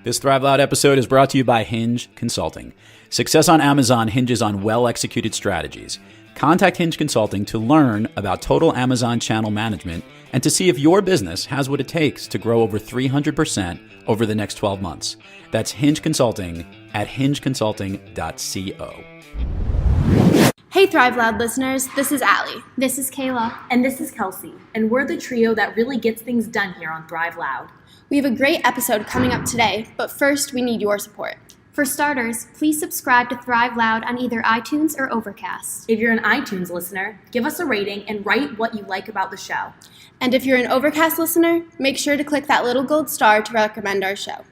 This Thrive Loud episode is brought to you by Hinge Consulting. Success on Amazon hinges on well-executed strategies. Contact Hinge Consulting to learn about total Amazon channel management and to see if your business has what it takes to grow over 300% over the next 12 months. That's Hinge Consulting at hingeconsulting.co. Hey Thrive Loud listeners, this is Allie. This is Kayla. And this is Kelsey. And we're the trio that really gets things done here on Thrive Loud. We have a great episode coming up today, but first we need your support. For starters, please subscribe to Thrive Loud on either iTunes or Overcast. If you're an iTunes listener, give us a rating and write what you like about the show. And if you're an Overcast listener, make sure to click that little gold star to recommend our show.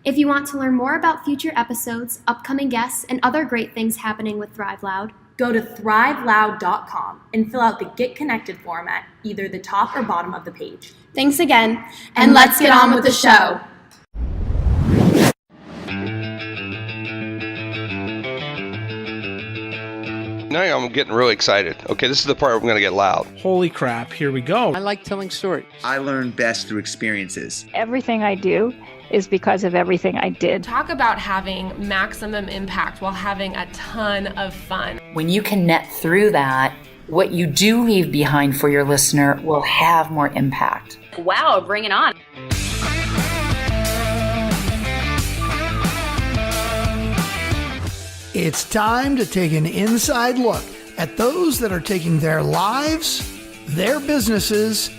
If you want to learn more about future episodes, upcoming guests, and other great things happening with Thrive Loud, go to thriveloud.com and fill out the Get Connected form at either the top or bottom of the page. Thanks again, and let's get on with the show. Now I'm getting really excited. Okay, this is the part where we're going to get loud. Holy crap, here we go. I like telling stories. I learn best through experiences. Everything I do is because of everything I did. Talk about having maximum impact while having a ton of fun. When you can net through that, what you do leave behind for your listener will have more impact. Wow, bring it on. It's time to take an inside look at those that are taking their lives, their businesses,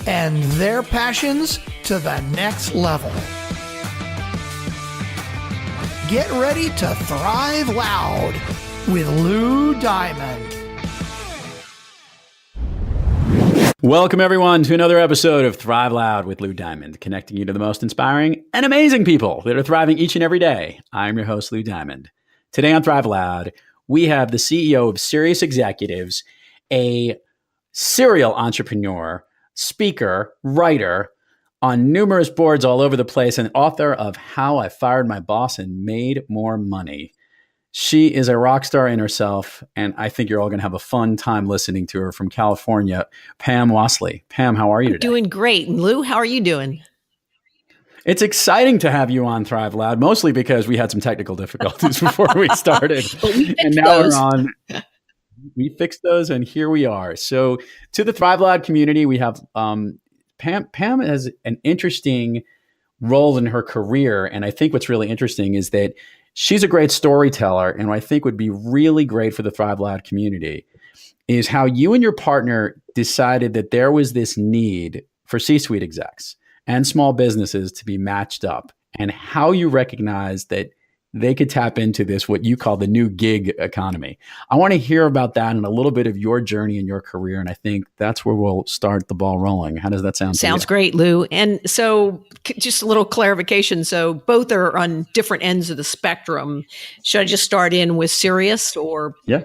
and their passions to the next level. Get ready to Thrive Loud with Lou Diamond. Welcome, everyone, to another episode of Thrive Loud with Lou Diamond, connecting you to the most inspiring and amazing people that are thriving each and every day. I'm your host, Lou Diamond. Today on Thrive Loud, we have the CEO of Cerius Executives, a serial entrepreneur, speaker, writer on numerous boards all over the place, and author of How I Fired My Boss and Made More Money. She is a rock star in herself, and I think you're all going to have a fun time listening to her. From California, Pam Wasley. Pam, how are you today? Doing great. Lou, how are you doing? It's exciting to have you on Thrive Loud, mostly because we had some technical difficulties before we started. And now we're on. We fixed those, and here we are. So to the Thrive Loud community, we have Pam has an interesting role in her career, and I think what's really interesting is that she's a great storyteller, and what I think would be really great for the Thrive Loud community is how you and your partner decided that there was this need for C-suite execs and small businesses to be matched up, and how you recognize that they could tap into this, what you call the new gig economy. I want to hear about that and a little bit of your journey in your career, and I think that's where we'll start the ball rolling. How does that sound? Sounds great, Lou. And so just a little clarification. So both are on different ends of the spectrum. Should I just start in with Cerius or? Yeah.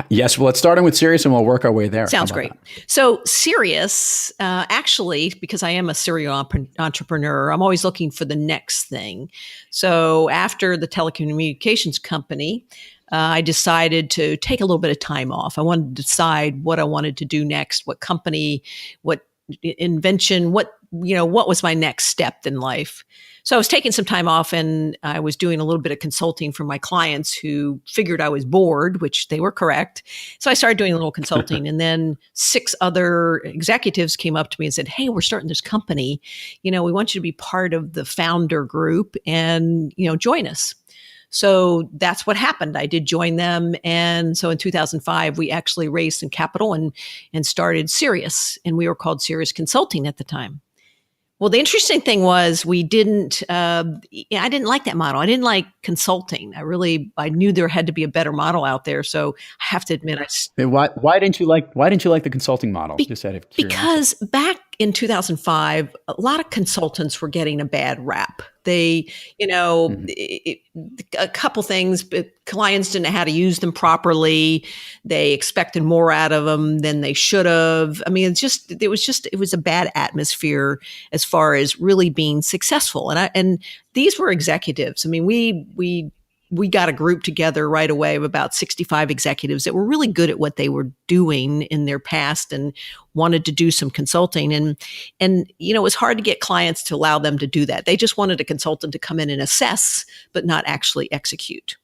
Yes, well, let's start in with Cerius and we'll work our way there. Sounds great. So Cerius, actually, because I am a serial entrepreneur, I'm always looking for the next thing. So after the telecommunications company, I decided to take a little bit of time off. I wanted to decide what I wanted to do next, what company, what invention, what was my next step in life. So I was taking some time off, and I was doing a little bit of consulting for my clients who figured I was bored, which they were correct. So I started doing a little consulting, and then 6 other executives came up to me and said, "Hey, we're starting this company. We want you to be part of the founder group and, join us." So that's what happened. I did join them. And so in 2005, we actually raised some capital and started Cerius, and we were called Cerius Consulting at the time. Well, the interesting thing was I didn't like that model. I didn't like consulting. I knew there had to be a better model out there. So I have to admit, why didn't you like the consulting model? Just out of curiosity. Because back in 2005, a lot of consultants were getting a bad rap. They, a couple things, but clients didn't know how to use them properly. They expected more out of them than they should have. I mean, it was a bad atmosphere as far as really being successful. And these were executives. I mean, we we got a group together right away of about 65 executives that were really good at what they were doing in their past and wanted to do some consulting. And it was hard to get clients to allow them to do that. They just wanted a consultant to come in and assess, but not actually execute.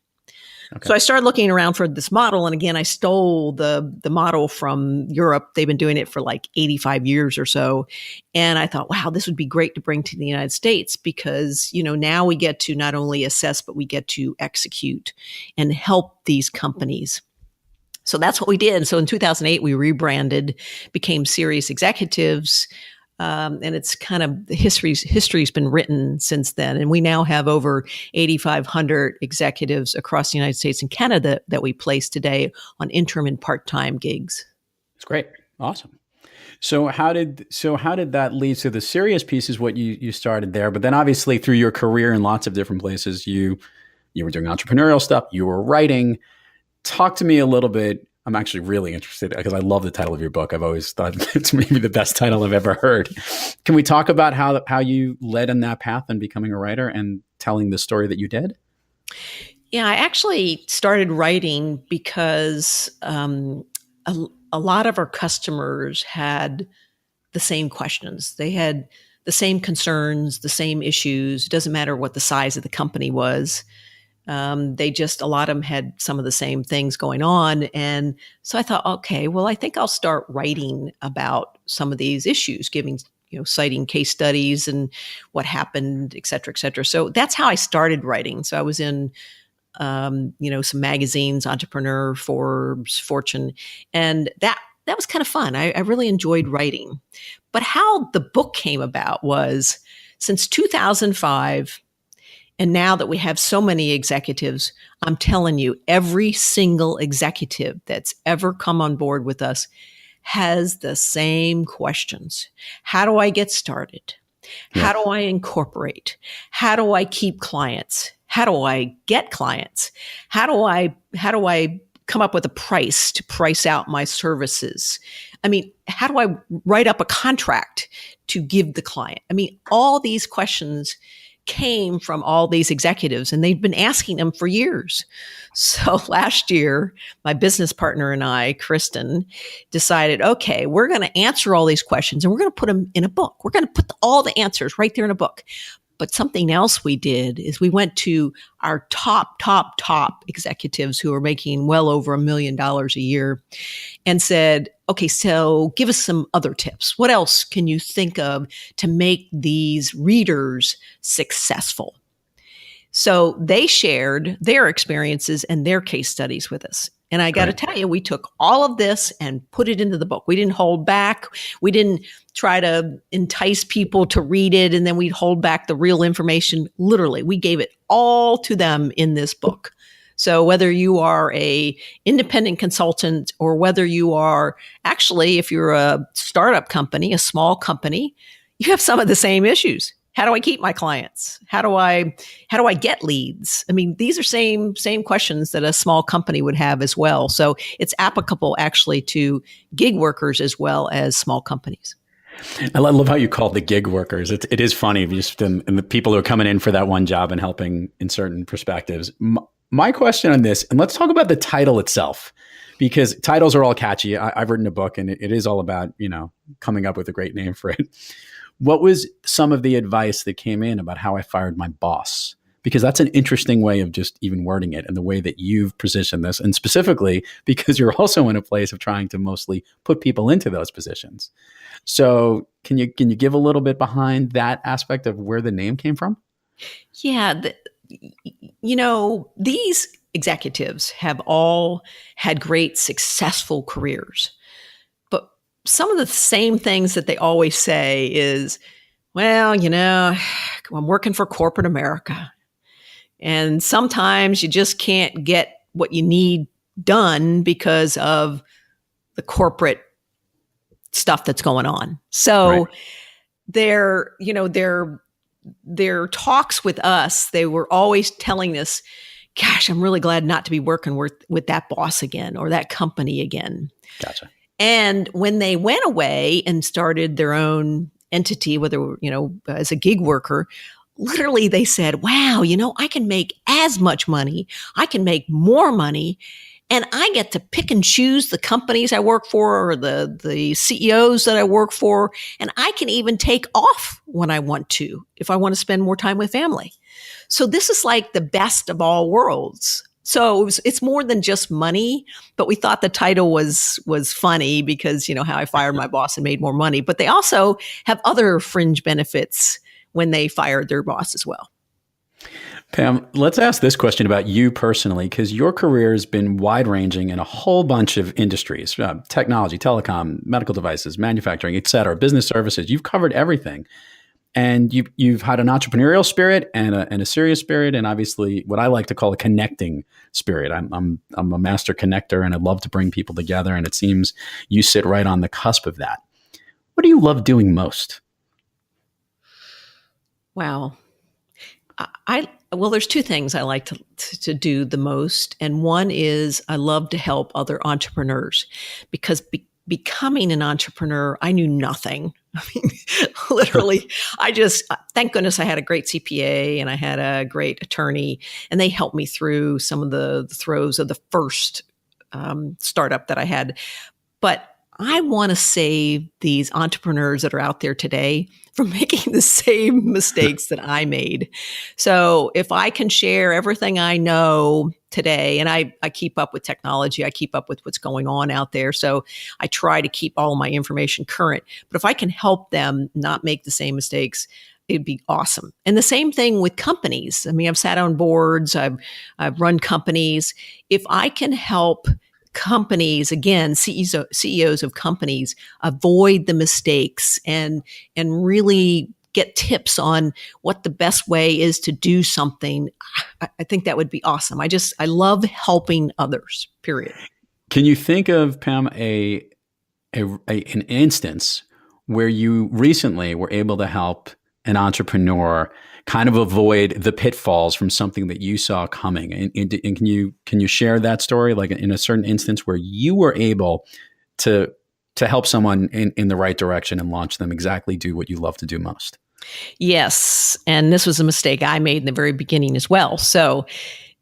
Okay. So I started looking around for this model. And again, I stole the model from Europe. They've been doing it for like 85 years or so. And I thought, wow, this would be great to bring to the United States because, now we get to not only assess, but we get to execute and help these companies. So that's what we did. So in 2008, we rebranded, became Cerius Executives. And it's kind of the history's been written since then. And we now have over 8,500 executives across the United States and Canada that we place today on interim and part-time gigs. That's great. Awesome. So how did that lead to the Cerius piece is what you started there, but then obviously through your career in lots of different places, you were doing entrepreneurial stuff, you were writing. Talk to me a little bit. I'm actually really interested because I love the title of your book. I've always thought it's maybe the best title I've ever heard. Can we talk about how you led in that path and becoming a writer and telling the story that you did? Yeah, I actually started writing because a lot of our customers had the same questions. They had the same concerns, the same issues. It doesn't matter what the size of the company was. A lot of them had some of the same things going on. And so I thought, okay, well, I think I'll start writing about some of these issues, citing case studies and what happened, et cetera, et cetera. So that's how I started writing. So I was in, some magazines, Entrepreneur, Forbes, Fortune, and that was kind of fun. I really enjoyed writing. But how the book came about was since 2005, and now that we have so many executives, I'm telling you, every single executive that's ever come on board with us has the same questions. How do I get started? Yeah. How do I incorporate? How do I keep clients? How do I get clients? How do I come up with a price to price out my services? I mean, how do I write up a contract to give the client? I mean, all these questions came from all these executives and they've been asking them for years. So last year, my business partner and I, Kristen, decided, okay, we're going to answer all these questions and we're going to put them in a book. We're going to put all the answers right there in a book. But something else we did is we went to our top executives who are making well over $1 million a year and said, okay, so give us some other tips. What else can you think of to make these readers successful? So they shared their experiences and their case studies with us. And I got to tell you, we took all of this and put it into the book. We didn't hold back. We didn't try to entice people to read it and then we'd hold back the real information. Literally, we gave it all to them in this book. So whether you are a independent consultant or whether you are actually, if you're a startup company, a small company, you have some of the same issues. How do I keep my clients? How do I get leads? I mean, these are same questions that a small company would have as well. So it's applicable actually to gig workers as well as small companies. I love how you call the gig workers. It is funny just in the people who are coming in for that one job and helping in certain perspectives. My question on this, and let's talk about the title itself, because titles are all catchy. I've written a book and it is all about, coming up with a great name for it. What was some of the advice that came in about how I fired my boss? Because that's an interesting way of just even wording it and the way that you've positioned this. And specifically because you're also in a place of trying to mostly put people into those positions. So can you give a little bit behind that aspect of where the name came from? Yeah. These executives have all had great successful careers. Some of the same things that they always say is, well, I'm working for corporate America. And sometimes you just can't get what you need done because of the corporate stuff that's going on. So their talks with us, they were always telling us, gosh, I'm really glad not to be working with that boss again or that company again. Gotcha. And when they went away and started their own entity, whether, as a gig worker, literally they said, wow, I can make as much money. I can make more money. And I get to pick and choose the companies I work for or the CEOs that I work for. And I can even take off when I want to, if I want to spend more time with family. So this is like the best of all worlds. So it's more than just money, but we thought the title was funny because, how I fired my boss and made more money. But they also have other fringe benefits when they fired their boss as well. Pam, let's ask this question about you personally, because your career has been wide-ranging in a whole bunch of industries, technology, telecom, medical devices, manufacturing, et cetera, business services. You've covered everything. And you've had an entrepreneurial spirit and a serious spirit, and obviously what I like to call a connecting spirit. I'm a master connector, and I love to bring people together, and it seems you sit right on the cusp of that. What do you love doing most? Wow. Well, there's two things I like to do the most. And one is I love to help other entrepreneurs because becoming an entrepreneur, I knew nothing. I mean, literally, thank goodness I had a great CPA and I had a great attorney, and they helped me through some of the throes of the first startup that I had. But I want to save these entrepreneurs that are out there today from making the same mistakes that I made. So if I can share everything I know today, and I keep up with technology, I keep up with what's going on out there. So I try to keep all my information current. But if I can help them not make the same mistakes, it'd be awesome. And the same thing with companies. I mean, I've sat on boards, I've run companies. If I can help companies, again, CEOs of companies, avoid the mistakes and really get tips on what the best way is to do something, I think that would be awesome. I love helping others, period. Can you think of, Pam, an instance where you recently were able to help an entrepreneur kind of avoid the pitfalls from something that you saw coming? And can you share that story, like in a certain instance where you were able to help someone in the right direction and launch them exactly do what you love to do most? Yes. And this was a mistake I made in the very beginning as well. So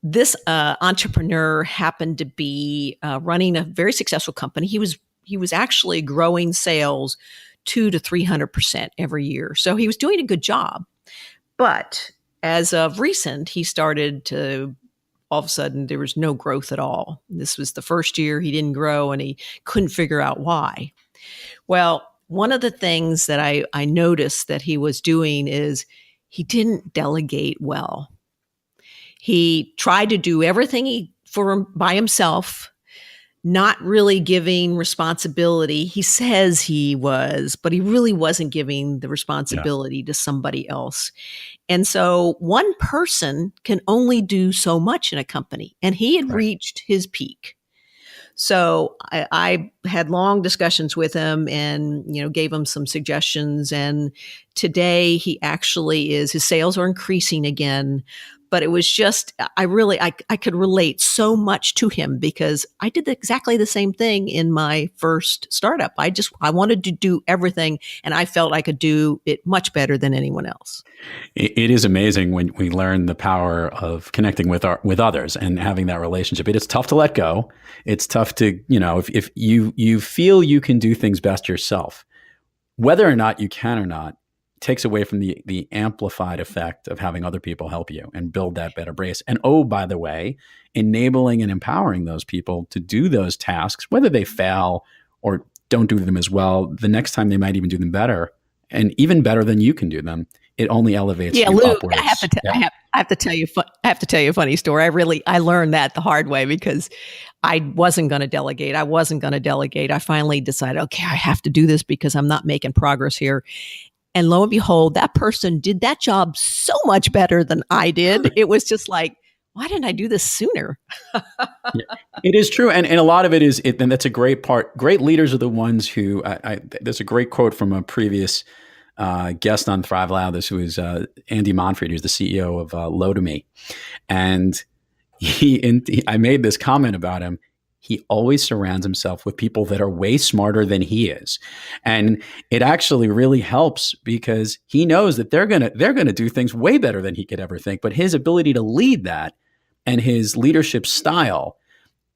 this entrepreneur happened to be running a very successful company. He was actually growing sales 200 to 300% every year. So he was doing a good job. But as of recent, he started to, all of a sudden, there was no growth at all. This was the first year he didn't grow, and he couldn't figure out why. Well, one of the things that I noticed that he was doing is he didn't delegate well. He tried to do everything by himself, not really giving responsibility. He says he was, but he really wasn't giving the responsibility to somebody else. And so one person can only do so much in a company, and he had reached his peak. So I had long discussions with him and, gave him some suggestions. And today he actually his sales are increasing again. But it was just, I could relate so much to him because I did exactly the same thing in my first startup. I wanted to do everything, and I felt I could do it much better than anyone else. It is amazing when we learn the power of connecting with others and having that relationship. It is tough to let go. It's tough to, if you feel you can do things best yourself, whether or not you can or not, takes away from the amplified effect of having other people help you and build that better brace. And by the way, enabling and empowering those people to do those tasks, whether they fail or don't do them as well, the next time they might even do them better and even better than you can do them. It only elevates you Luke, upwards. I have to tell you a funny story. I learned that the hard way because I wasn't going to delegate. I finally decided, okay, I have to do this because I'm not making progress here. And lo and behold, that person did that job so much better than I did. It was just like, why didn't I do this sooner? It is true. And a lot of it is, and that's a great part. Great leaders are the ones who, there's a great quote from a previous guest on Thrive Loud. This was Andy Monfried, who's the CEO of Low to Me. And I made this comment about him. he always surrounds himself with people that are way smarter than he is. And it actually really helps because he knows that they're going to do things way better than he could ever think. But his ability to lead that and his leadership style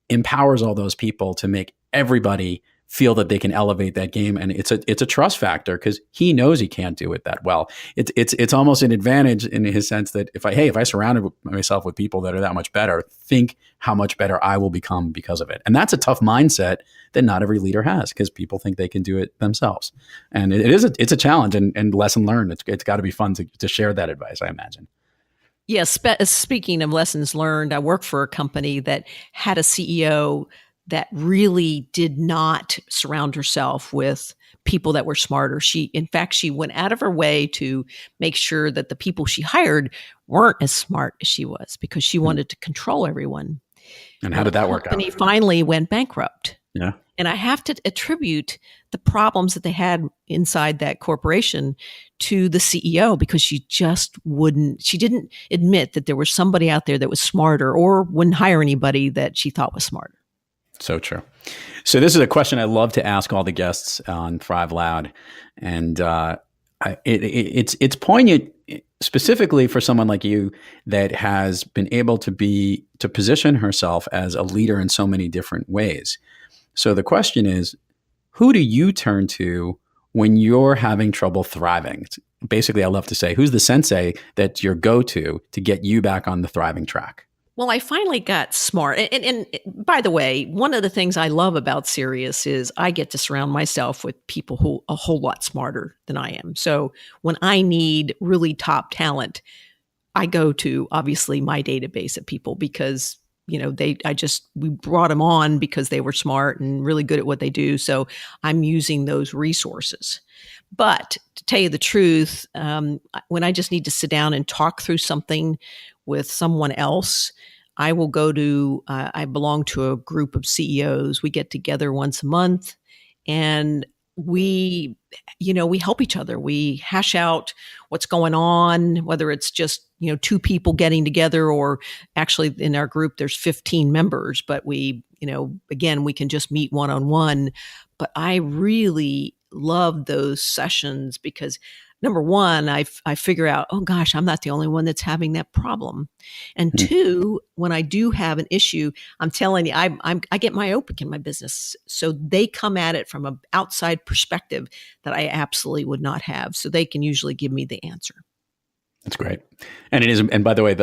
empowers all those people to make everybody feel that they can elevate that game. And it's a trust factor because he knows he can't do it that well. It's almost an advantage in his sense that if I surrounded myself with people that are that much better, think how much better I will become because of it. And that's a tough mindset that not every leader has because people think they can do it themselves. And it's a challenge and lesson learned. It's got to be fun to share that advice, I imagine. Yes. Speaking of lessons learned, I worked for a company that had a CEO that really did not surround herself with people that were smarter. In fact, she went out of her way to make sure that the people she hired weren't as smart as she was because she wanted to control everyone. And how did that work out? The company finally went bankrupt. Yeah. And I have to attribute the problems that they had inside that corporation to the CEO because she didn't admit that there was somebody out there that was smarter or wouldn't hire anybody that she thought was smarter. So true. So this is a question I love to ask all the guests on Thrive Loud. And it's poignant specifically for someone like you that has been able to position herself as a leader in so many different ways. So the question is, who do you turn to when you're having trouble thriving? Basically, I love to say, who's the sensei that's your go-to to get you back on the thriving track? Well, I finally got smart. And by the way, one of the things I love about Cerius is I get to surround myself with people who are a whole lot smarter than I am. So when I need really top talent, I go to obviously my database of people because, we brought them on because they were smart and really good at what they do. So I'm using those resources. But to tell you the truth, when I just need to sit down and talk through something with someone else, I will go to, I belong to a group of CEOs. We get together once a month and we help each other. We hash out what's going on, whether it's just, two people getting together or actually in our group, there's 15 members, but we can just meet one-on-one. But I really love those sessions because number one, I figure out, oh gosh, I'm not the only one that's having that problem. And two, when I do have an issue, I'm telling you, I get myopic in my business. So they come at it from an outside perspective that I absolutely would not have. So they can usually give me the answer. That's great. And it is. And by the way,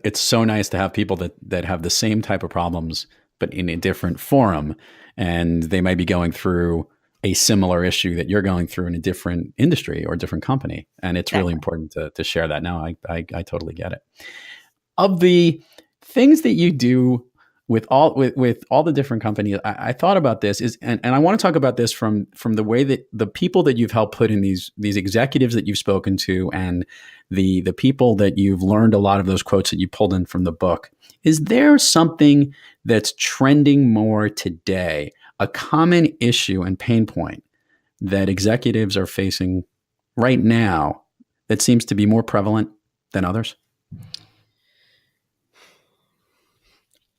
it's so nice to have people that have the same type of problems, but in a different forum. And they might be going through a similar issue that you're going through in a different industry or different company. And it's really important to share that. Now, I totally get it. Of the things that you do with all the different companies, I thought about this and I want to talk about this from the way that the people that you've helped put in these executives that you've spoken to and the people that you've learned a lot of those quotes that you pulled in from the book. Is there something that's trending more today, a common issue and pain point that executives are facing right now that seems to be more prevalent than others?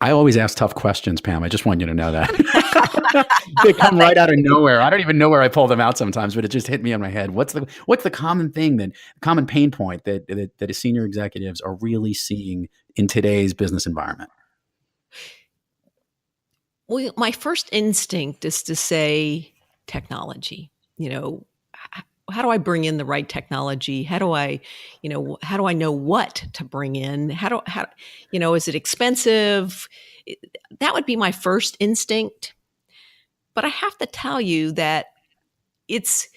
I always ask tough questions, Pam. I just want you to know that. They come right out of nowhere. I don't even know where I pull them out sometimes, but it just hit me on my head. What's the common thing common pain point that senior executives are really seeing in today's business environment? Well, my first instinct is to say technology. How do I bring in the right technology? How do I know what to bring in? Is it expensive? That would be my first instinct. But I have to tell you that it's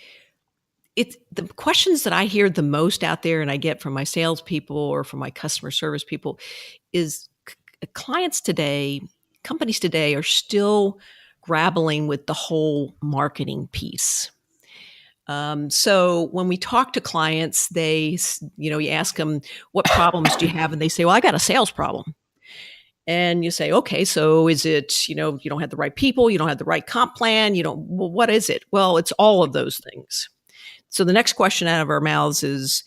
the questions that I hear the most out there and I get from my salespeople or from my customer service people is clients today, companies today are still grappling with the whole marketing piece. So when we talk to clients, you ask them, what problems do you have? And they say, well, I got a sales problem. And you say, okay, so is it, you don't have the right people, you don't have the right comp plan, well, what is it? Well, it's all of those things. So the next question out of our mouths is,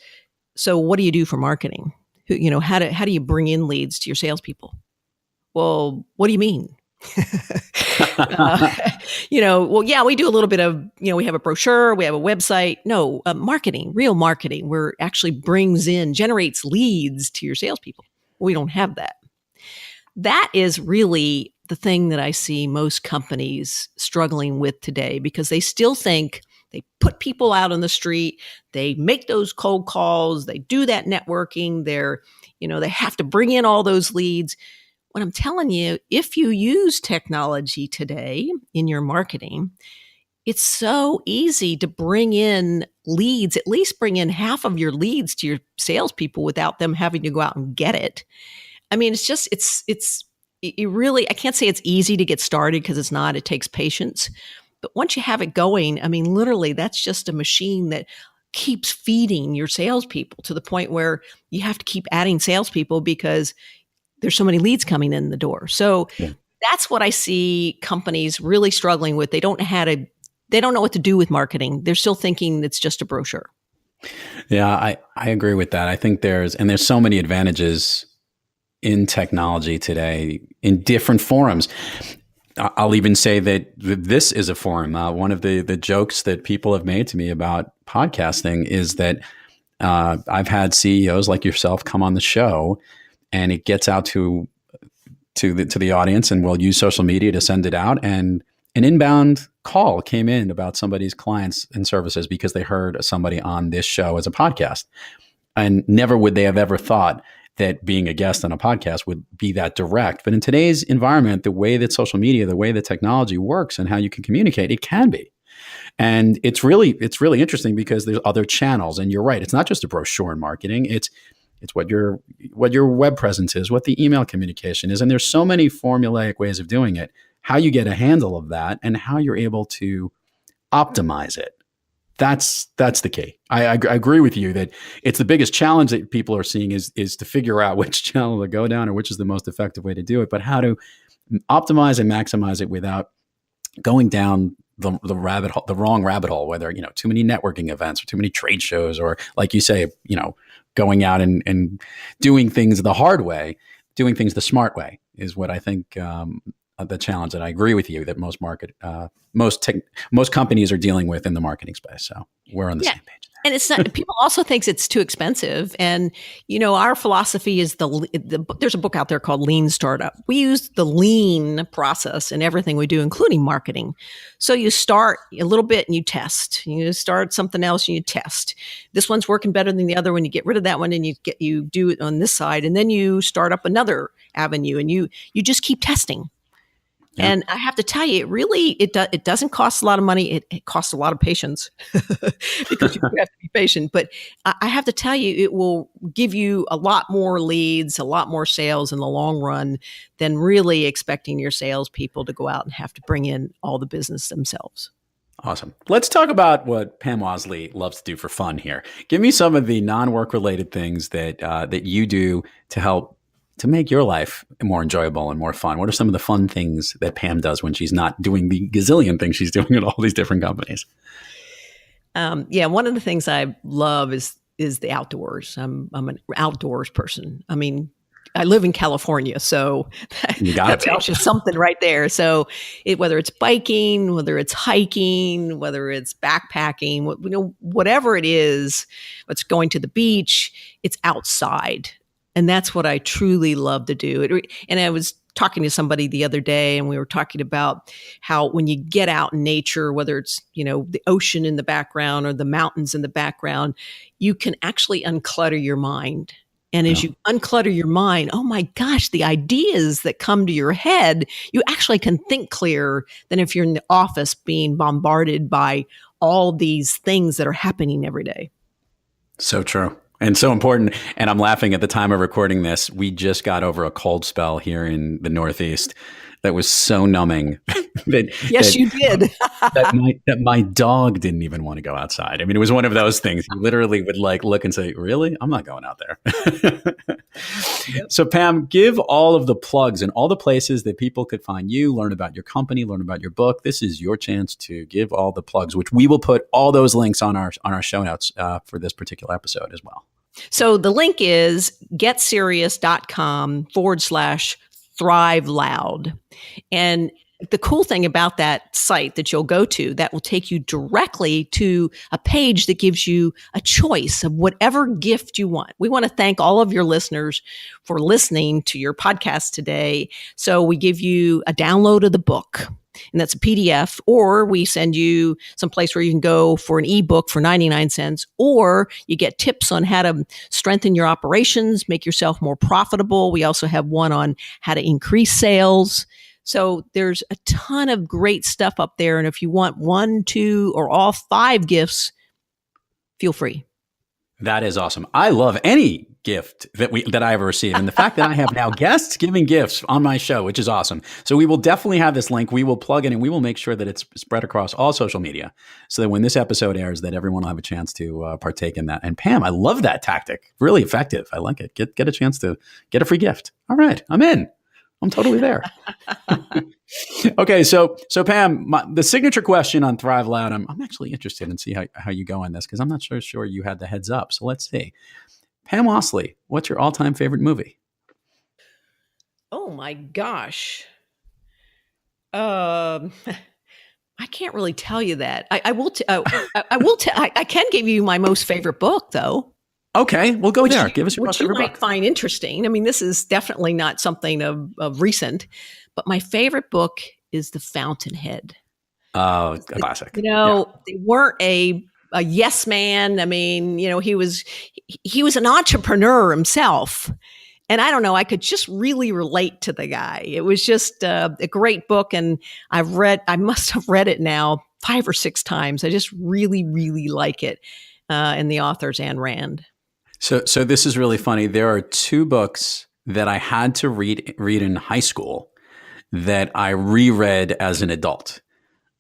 so what do you do for marketing? How do you bring in leads to your salespeople? Well, what do you mean? uh, well, yeah, we do a little bit of, we have a brochure, we have a website. No, marketing, real marketing, where it actually generates leads to your salespeople. We don't have that. That is really the thing that I see most companies struggling with today, because they still think they put people out on the street, they make those cold calls, they do that networking, they have to bring in all those leads. What I'm telling you, if you use technology today in your marketing, it's so easy to bring in leads, at least bring in half of your leads to your salespeople without them having to go out and get it. I mean, it really, I can't say it's easy to get started, because it's not. It takes patience. But once you have it going, I mean, literally, that's just a machine that keeps feeding your salespeople to the point where you have to keep adding salespeople because there's so many leads coming in the door. So that's what I see companies really struggling with. They don't know what to do with marketing. They're still thinking it's just a brochure. Yeah, I agree with that. I think there's so many advantages in technology today in different forums. I'll even say that this is a forum. One of the jokes that people have made to me about podcasting is that I've had CEOs like yourself come on the show, and it gets out to the audience, and we'll use social media to send it out. And an inbound call came in about somebody's clients and services because they heard somebody on this show as a podcast. And never would they have ever thought that being a guest on a podcast would be that direct. But in today's environment, the way that social media, the way that technology works and how you can communicate, it can be. And it's really interesting because there's other channels. And you're right, it's not just a brochure in marketing. It's what your web presence is, what the email communication is. And there's so many formulaic ways of doing it, how you get a handle of that and how you're able to optimize it. That's the key. I agree with you that it's the biggest challenge that people are seeing is to figure out which channel to go down or which is the most effective way to do it, but how to optimize and maximize it without going down the wrong rabbit hole, whether, too many networking events or too many trade shows, or like you say, going out and doing things the hard way, doing things the smart way is what I think the challenge that I agree with you that most companies are dealing with in the marketing space. So we're on the same page. And it's not, people also think it's too expensive. And, our philosophy is there's a book out there called Lean Startup. We use the lean process in everything we do, including marketing. So you start a little bit and you test. You start something else and you test. This one's working better than the other one. You get rid of that one and you do it on this side. And then you start up another avenue and you just keep testing. Yeah. And I have to tell you, it doesn't cost a lot of money. It costs a lot of patience because you have to be patient. But I have to tell you, it will give you a lot more leads, a lot more sales in the long run than really expecting your salespeople to go out and have to bring in all the business themselves. Awesome. Let's talk about what Pam Wasley loves to do for fun here. Give me some of the non-work related things that you do to help to make your life more enjoyable and more fun. What are some of the fun things that Pam does when she's not doing the gazillion things she's doing at all these different companies? One of the things I love is the outdoors. I'm an outdoors person. I mean, I live in California, so that tells you something right there. So whether it's biking, whether it's hiking, whether it's backpacking, whatever it is, it's going to the beach, it's outside. And that's what I truly love to do. And I was talking to somebody the other day, and we were talking about how when you get out in nature, whether it's, the ocean in the background or the mountains in the background, you can actually unclutter your mind. And as you unclutter your mind, oh my gosh, the ideas that come to your head, you actually can think clearer than if you're in the office being bombarded by all these things that are happening every day. So true. And so important. And I'm laughing at the time of recording this. We just got over a cold spell here in the Northeast that was so numbing. You did. that my dog didn't even want to go outside. I mean, it was one of those things. You literally would look and say, really? I'm not going out there. Yep. So Pam, give all of the plugs and all the places that people could find you, learn about your company, learn about your book. This is your chance to give all the plugs, which we will put all those links on our show notes for this particular episode as well. So the link is getcerius.com/3 Thrive Loud. And the cool thing about that site that you'll go to, that will take you directly to a page that gives you a choice of whatever gift you want. We want to thank all of your listeners for listening to your podcast today. So we give you a download of the book, and that's a PDF, or we send you someplace where you can go for an ebook for 99 cents, or you get tips on how to strengthen your operations, make yourself more profitable. We also have one on how to increase sales. So there's a ton of great stuff up there. And if you want 1, 2, or all 5 gifts, feel free. That is awesome. I love any gift that I ever receive. And the fact that I have now guests giving gifts on my show, which is awesome. So we will definitely have this link. We will plug it and we will make sure that it's spread across all social media so that when this episode airs, that everyone will have a chance to partake in that. And Pam, I love that tactic. Really effective. I like it. Get a chance to get a free gift. All right. I'm in. I'm totally there. Okay, so Pam, the signature question on Thrive Loud, I'm actually interested in see how you go on this because I'm not sure you had the heads up. So let's see. Pam Wasley, what's your all-time favorite movie? Oh my gosh. I can't really tell you that. I will. I can give you my most favorite book, though. Okay, we'll go there. Give us your which you might find interesting. I mean, this is definitely not something of recent, but my favorite book is The Fountainhead. Oh, a classic. They weren't a yes man. I mean, he was an entrepreneur himself. And I don't know, I could just really relate to the guy. It was just a great book. And I must have read it now 5 or 6 times. I just really, really like it. And the author's Ayn Rand. So this is really funny. There are 2 books that I had to read in high school that I reread as an adult.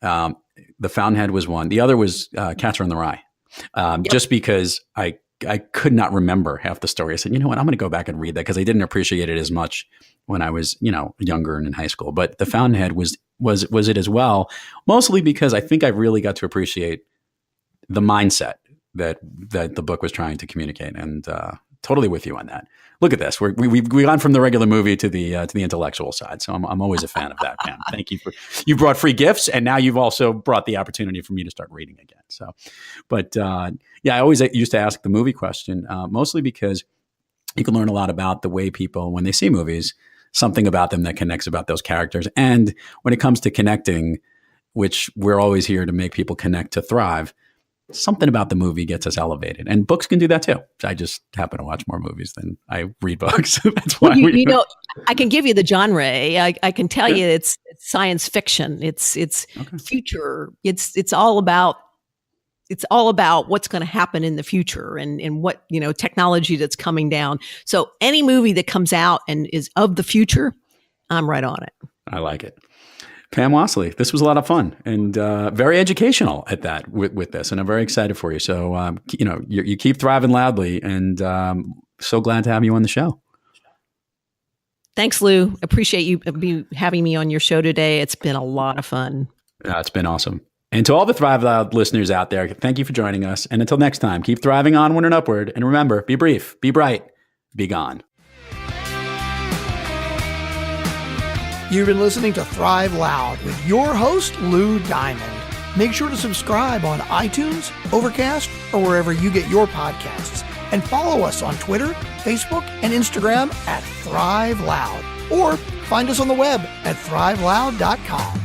The Fountainhead was one. The other was Catcher in the Rye. Just because I could not remember half the story. I said, you know what, I'm going to go back and read that because I didn't appreciate it as much when I was, younger and in high school. But The Fountainhead was it as well, mostly because I think I really got to appreciate the mindset that the book was trying to communicate, and totally with you on that. Look at this. We've gone from the regular movie to the intellectual side. So I'm always a fan of that, Pam. Thank you you brought free gifts, and now you've also brought the opportunity for me to start reading again. So, but I always used to ask the movie question, mostly because you can learn a lot about the way people, when they see movies, something about them that connects about those characters. And when it comes to connecting, which we're always here to make people connect to thrive, something about the movie gets us elevated, and books can do that too. I just happen to watch more movies than I read books. That's why I can give you the genre. I can tell you it's science fiction. It's future. It's all about what's going to happen in the future and what technology that's coming down. So any movie that comes out and is of the future, I'm right on it. I like it. Pam Wasley, this was a lot of fun and very educational at that with this, and I'm very excited for you. So, you keep thriving loudly, and so glad to have you on the show. Thanks, Lou. Appreciate you having me on your show today. It's been a lot of fun. It's been awesome. And to all the Thrive Loud listeners out there, thank you for joining us. And until next time, keep thriving onward and upward. And remember, be brief, be bright, be gone. You've been listening to Thrive Loud with your host, Lou Diamond. Make sure to subscribe on iTunes, Overcast, or wherever you get your podcasts. And follow us on Twitter, Facebook, and Instagram at Thrive Loud. Or find us on the web at thriveloud.com.